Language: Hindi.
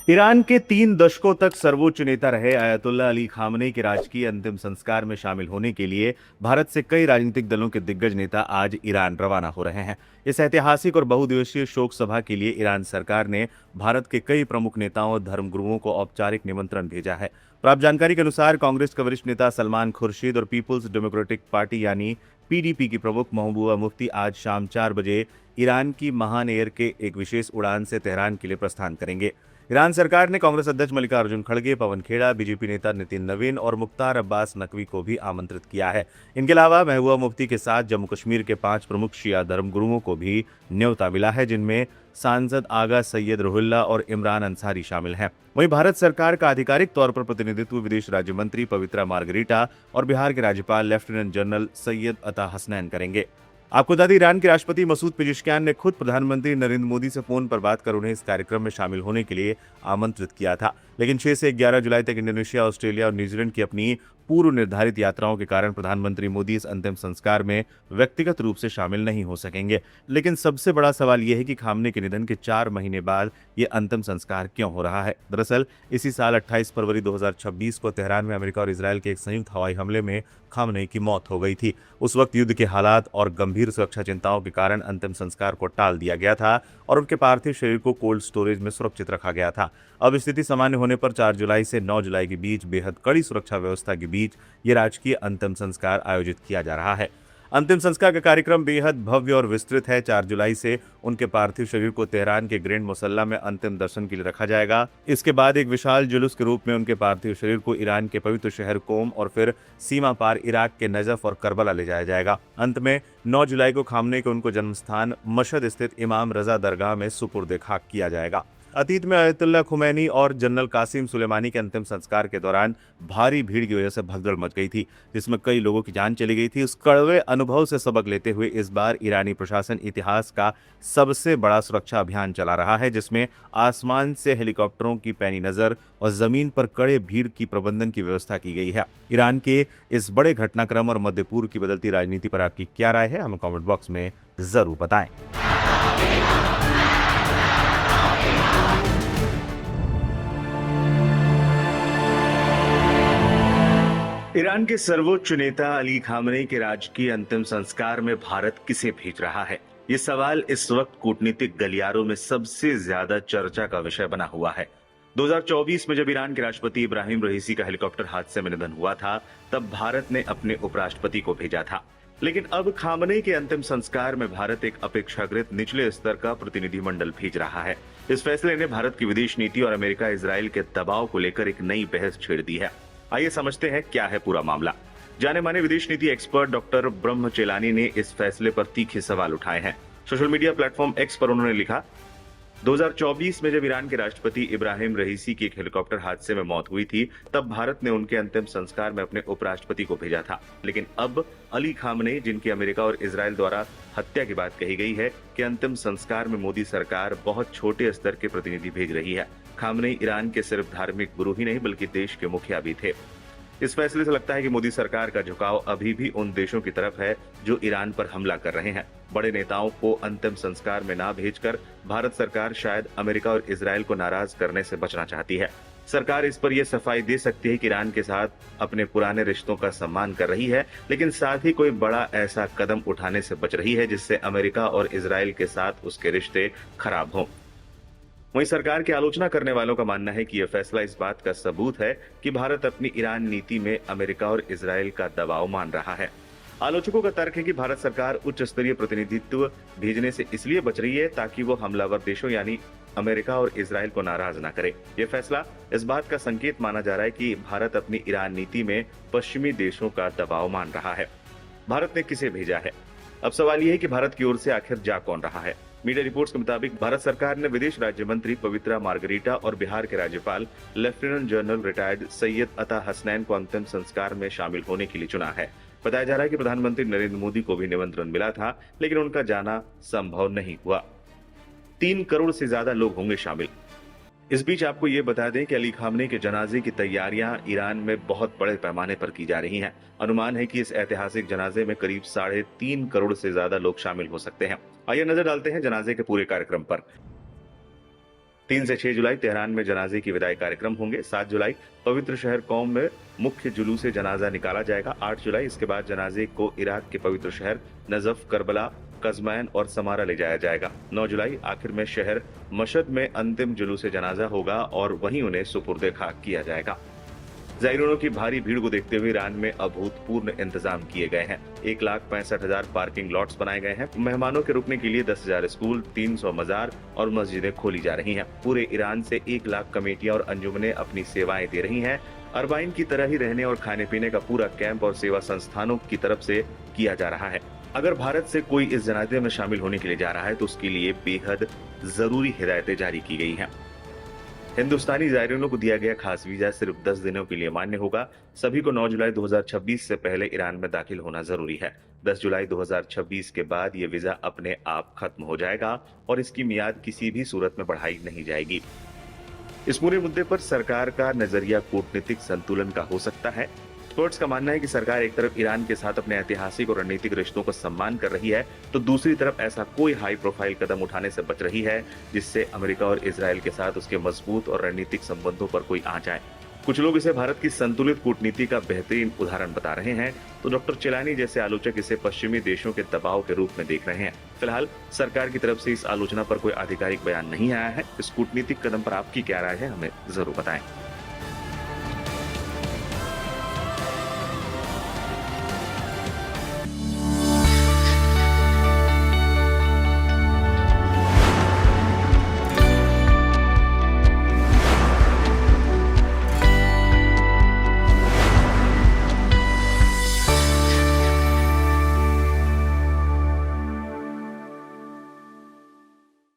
ईरान के 3 दशकों तक सर्वोच्च नेता रहे अयतुल्ला अली खामनेई के राजकीय अंतिम संस्कार में शामिल होने के लिए भारत से कई राजनीतिक दलों के दिग्गज नेता आज ईरान रवाना हो रहे हैं। इस ऐतिहासिक और बहुदिवसीय शोक सभा के लिए ईरान सरकार ने भारत के कई प्रमुख नेताओं और धर्मगुरुओं को औपचारिक निमंत्रण भेजा है। प्राप्त जानकारी के अनुसार कांग्रेस के वरिष्ठ नेता सलमान खुर्शीद और पीपुल्स डेमोक्रेटिक पार्टी यानी पीडीपी की प्रमुख महबूबा मुफ्ती आज शाम 4 बजे ईरान की महान एयर के एक विशेष उड़ान से तेहरान के लिए प्रस्थान करेंगे। ईरान सरकार ने कांग्रेस अध्यक्ष मल्लिकार्जुन खड़गे, पवन खेड़ा, बीजेपी नेता नितिन नवीन और मुख्तार अब्बास नकवी को भी आमंत्रित किया है। इनके अलावा महबूबा मुफ्ती के साथ जम्मू कश्मीर के 5 प्रमुख शिया धर्मगुरुओं को भी न्योता मिला है, जिनमें सांसद आगा सैयद रुहुल्ला और इमरान अंसारी शामिल हैं। वहीं भारत सरकार का आधिकारिक तौर पर प्रतिनिधित्व विदेश राज्य मंत्री पवित्रा मार्गरीटा और बिहार के राज्यपाल लेफ्टिनेंट जनरल सैयद अता हसनैन करेंगे। आपको बता दें, ईरान के राष्ट्रपति मसूद पेजेश्कियान ने खुद प्रधानमंत्री नरेंद्र मोदी से फोन पर बात कर उन्हें इस कार्यक्रम में शामिल होने के लिए आमंत्रित किया था, लेकिन 6 से 11 जुलाई तक इंडोनेशिया, ऑस्ट्रेलिया और न्यूजीलैंड की अपनी पूर्व निर्धारित यात्राओं के कारण प्रधानमंत्री मोदी इस अंतिम संस्कार में व्यक्तिगत रूप से शामिल नहीं हो सकेंगे। लेकिन सबसे बड़ा सवाल यह है कि खामनेई के निधन के 4 महीने बाद ये अंतिम संस्कार क्यों हो रहा है। दरअसल इसी साल 28 फरवरी 2026 को तेहरान में अमेरिका और इसराइल के एक संयुक्त हवाई हमले में खामनेई की मौत हो गई थी। उस वक्त युद्ध के हालात और गंभीर सुरक्षा चिंताओं के कारण अंतिम संस्कार को टाल दिया गया था और उनके पार्थिव शरीर को कोल्ड स्टोरेज में सुरक्षित रखा गया था। अब स्थिति सामान्य होने पर 4 जुलाई से 9 जुलाई के बीच बेहद कड़ी सुरक्षा व्यवस्था के बीच ये राजकीय अंतिम संस्कार आयोजित किया जा रहा है। अंतिम संस्कार का कार्यक्रम बेहद भव्य और विस्तृत है। 4 जुलाई से उनके पार्थिव शरीर को तेहरान के ग्रैंड मुसल्ला में अंतिम दर्शन के लिए रखा जाएगा। इसके बाद एक विशाल जुलूस के रूप में उनके पार्थिव शरीर को ईरान के पवित्र शहर कोम और फिर सीमा पार इराक के नजफ और करबला ले जाया जाएगा। अंत में 9 जुलाई को खामनेई को उनको जन्म स्थान मशहद स्थित इमाम रजा दरगाह में सुपुर्द खाक किया जाएगा। अतीत में अयतुल्ला खुमैनी और जनरल कासिम सुलेमानी के अंतिम संस्कार के दौरान भारी भीड़ की वजह से भगदड़ मच गई थी, जिसमें कई लोगों की जान चली गई थी। उस कड़वे अनुभव से सबक लेते हुए इस बार ईरानी प्रशासन इतिहास का सबसे बड़ा सुरक्षा अभियान चला रहा है, जिसमें आसमान से हेलीकॉप्टरों की पैनी नजर और जमीन पर कड़े भीड़ की प्रबंधन की व्यवस्था की गई है। ईरान के इस बड़े घटनाक्रम और मध्य पूर्व की बदलती राजनीति पर आपकी क्या राय है, हमें कॉमेंट बॉक्स में जरूर बताएं। ईरान के सर्वोच्च नेता अली खामनेई के राजकीय अंतिम संस्कार में भारत किसे भेज रहा है, ये सवाल इस वक्त कूटनीतिक गलियारों में सबसे ज्यादा चर्चा का विषय बना हुआ है। 2024 में जब ईरान के राष्ट्रपति इब्राहिम रईसी का हेलीकॉप्टर हादसे में निधन हुआ था, तब भारत ने अपने उपराष्ट्रपति को भेजा था। लेकिन अब खामनेई के अंतिम संस्कार में भारत एक अपेक्षाकृत निचले स्तर का प्रतिनिधिमंडल भेज रहा है। इस फैसले ने भारत की विदेश नीति और अमेरिका इजराइल के दबाव को लेकर एक नई बहस छेड़ दी है। आइए समझते हैं क्या है पूरा मामला। जाने माने विदेश नीति एक्सपर्ट डॉक्टर ब्रह्म चेलानी ने इस फैसले पर तीखे सवाल उठाए हैं। सोशल मीडिया प्लेटफॉर्म एक्स पर उन्होंने लिखा, 2024 में जब ईरान के राष्ट्रपति इब्राहिम रईसी की एक हेलीकॉप्टर हादसे में मौत हुई थी, तब भारत ने उनके अंतिम संस्कार में अपने उपराष्ट्रपति को भेजा था। लेकिन अब अली खामनेई, जिनकी अमेरिका और इजराइल द्वारा हत्या की बात कही गई है, कि अंतिम संस्कार में मोदी सरकार बहुत छोटे स्तर के प्रतिनिधि भेज रही है। खामनेई ईरान के सिर्फ धार्मिक गुरु ही नहीं बल्कि देश के मुखिया भी थे। इस फैसले से लगता है कि मोदी सरकार का झुकाव अभी भी उन देशों की तरफ है जो ईरान पर हमला कर रहे हैं। बड़े नेताओं को अंतिम संस्कार में ना भेजकर भारत सरकार शायद अमेरिका और इजराइल को नाराज करने से बचना चाहती है। सरकार इस पर यह सफाई दे सकती है कि ईरान के साथ अपने पुराने रिश्तों का सम्मान कर रही है, लेकिन साथ ही कोई बड़ा ऐसा कदम उठाने से बच रही है जिससे अमेरिका और इजराइल के साथ उसके रिश्ते खराब हों। वहीं सरकार की आलोचना करने वालों का मानना है कि यह फैसला इस बात का सबूत है कि भारत अपनी ईरान नीति में अमेरिका और इजराइल का दबाव मान रहा है। आलोचकों का तर्क है कि भारत सरकार उच्च स्तरीय प्रतिनिधित्व भेजने से इसलिए बच रही है ताकि वो हमलावर देशों यानी अमेरिका और इजराइल को नाराज ना करे। यह फैसला इस बात का संकेत माना जा रहा है कि भारत अपनी ईरान नीति में पश्चिमी देशों का दबाव मान रहा है। भारत ने किसे भेजा है? अब सवाल यह है कि भारत की ओर से आखिर जा कौन रहा है। मीडिया रिपोर्ट्स के मुताबिक भारत सरकार ने विदेश राज्य मंत्री पवित्रा मार्गरीटा और बिहार के राज्यपाल लेफ्टिनेंट जनरल रिटायर्ड सैयद अता हसनैन को अंतिम संस्कार में शामिल होने के लिए चुना है। बताया जा रहा है कि प्रधानमंत्री नरेंद्र मोदी को भी निमंत्रण मिला था, लेकिन उनका जाना संभव नहीं हुआ। 3 करोड़ से ज्यादा लोग होंगे शामिल। इस बीच आपको ये बता दें कि अली खामनेई के जनाजे की तैयारियां ईरान में बहुत बड़े पैमाने पर की जा रही हैं। अनुमान है कि इस ऐतिहासिक जनाजे में करीब 3.5 करोड़ से ज्यादा लोग शामिल हो सकते हैं। आइए नजर डालते हैं जनाजे के पूरे कार्यक्रम पर। 3 से 6 जुलाई तेहरान में जनाजे की विदाई कार्यक्रम होंगे। 7 जुलाई पवित्र शहर कौम में मुख्य जुलूस जनाजा निकाला जाएगा। 8 जुलाई इसके बाद जनाजे को इराक के पवित्र शहर नजफ, करबला, कज़मैन और समारा ले जाया जाएगा। 9 जुलाई आखिर में शहर मशहद में अंतिम जुलूस जनाजा होगा और वहीं उन्हें सुपुर्द खाक किया जाएगा। ज़ायरीनों की भारी भीड़ को देखते हुए ईरान में अभूतपूर्व इंतजाम किए गए हैं। 1,65,000 पार्किंग लॉट्स बनाए गए हैं। मेहमानों के रुकने के लिए 10,000 स्कूल, 300 मजार और मस्जिदें खोली जा रही हैं। पूरे ईरान से 1 लाख कमेटियां और अंजुमनें अपनी सेवाएं दे रही हैं। अरबाइन की तरह ही रहने और खाने पीने का पूरा कैंप और सेवा संस्थानों की तरफ से किया जा रहा है। अगर भारत से कोई इस जनाजे में शामिल होने के लिए जा रहा है तो उसके लिए बेहद जरूरी हिदायतें जारी की गई हैं। हिंदुस्तानी ज़ायरीनों को दिया गया खास वीजा सिर्फ 10 दिनों के लिए मान्य होगा। सभी को 9 जुलाई 2026 से पहले ईरान में दाखिल होना जरूरी है। 10 जुलाई 2026 के बाद ये वीजा अपने आप खत्म हो जाएगा और इसकी मियाद किसी भी सूरत में बढ़ाई नहीं जाएगी। इस पूरे मुद्दे पर सरकार का नजरिया कूटनीतिक संतुलन का हो सकता है। एक्सपर्ट्स का मानना है कि सरकार एक तरफ ईरान के साथ अपने ऐतिहासिक और रणनीतिक रिश्तों को सम्मान कर रही है, तो दूसरी तरफ ऐसा कोई हाई प्रोफाइल कदम उठाने से बच रही है जिससे अमेरिका और इजराइल के साथ उसके मजबूत और रणनीतिक संबंधों पर कोई आ जाए। कुछ लोग इसे भारत की संतुलित कूटनीति का बेहतरीन उदाहरण बता रहे हैं, तो डॉक्टर चिलानी जैसे आलोचक इसे पश्चिमी देशों के दबाव के रूप में देख रहे हैं। फिलहाल सरकार की तरफ से इस आलोचना पर कोई आधिकारिक बयान नहीं आया है। इस कूटनीतिक कदम पर आपकी क्या राय है, हमें जरूर बताएं।